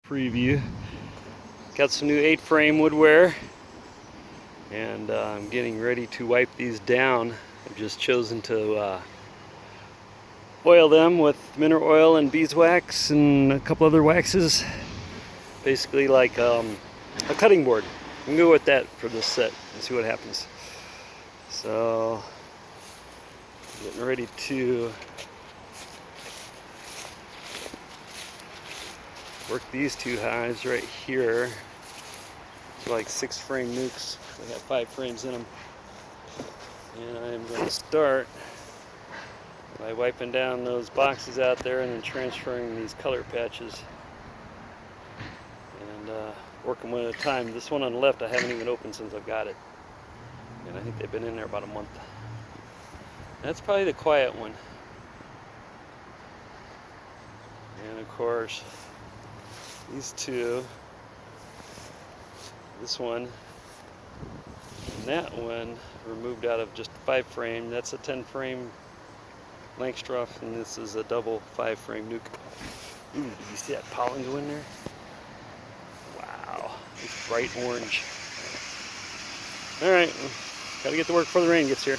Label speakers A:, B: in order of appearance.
A: preview. Got some new 8-frame woodware, and I'm getting ready to wipe these down. I've just chosen to oil them with mineral oil and beeswax and a couple other waxes. Basically like a cutting board. I'm gonna go with that for this set and see what happens. So, getting ready to work these two hives right here. They're like 6-frame nukes. They have 5 frames in them. And I'm going to start by wiping down those boxes out there and then transferring these color patches and working one at a time. This one on the left I haven't even opened since I've got it, and I think they've been in there about a month. That's probably the quiet one. And of course these two, this one and that one, were moved out of just a 5-frame. That's a 10-frame Langstroth, and this is a double 5-frame nuke. Ooh, you see that pollen go in there? Wow, it's bright orange. All right, gotta get to work before the rain gets here.